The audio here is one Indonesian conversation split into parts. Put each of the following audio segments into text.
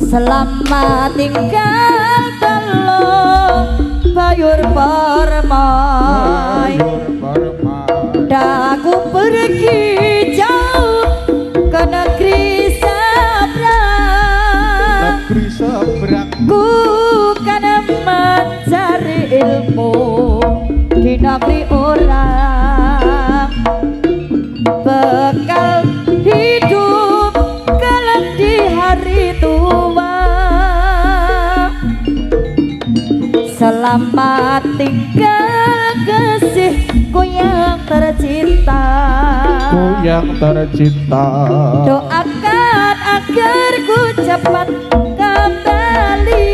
Selamat tinggal tolong bayur permai. Daku pergi jauh ke negeri seberang. Ku kan mencari ilmu di negeri orang. Bekal hidup kelak di hari tua. Selamat tinggal kasihku yang tercinta. Doakan agar ku cepat kembali.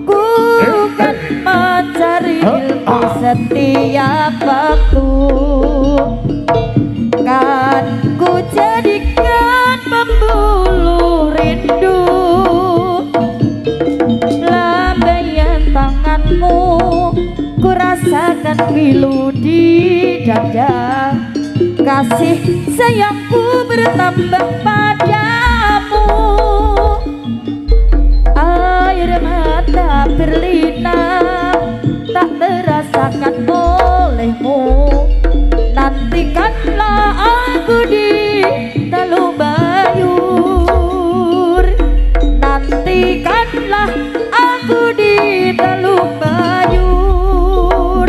Ku kan mencari ilmu setiap waktu. Kan ku jadikan pembuluh rindu. Lambaian tanganmu ku rasakan pilu di dada. Kasih sayangku bertambah padamu. Air mata berlinang tak terasakan olehmu. Nantikanlah aku di Teluk Bayur. Nantikanlah aku di Teluk Bayur.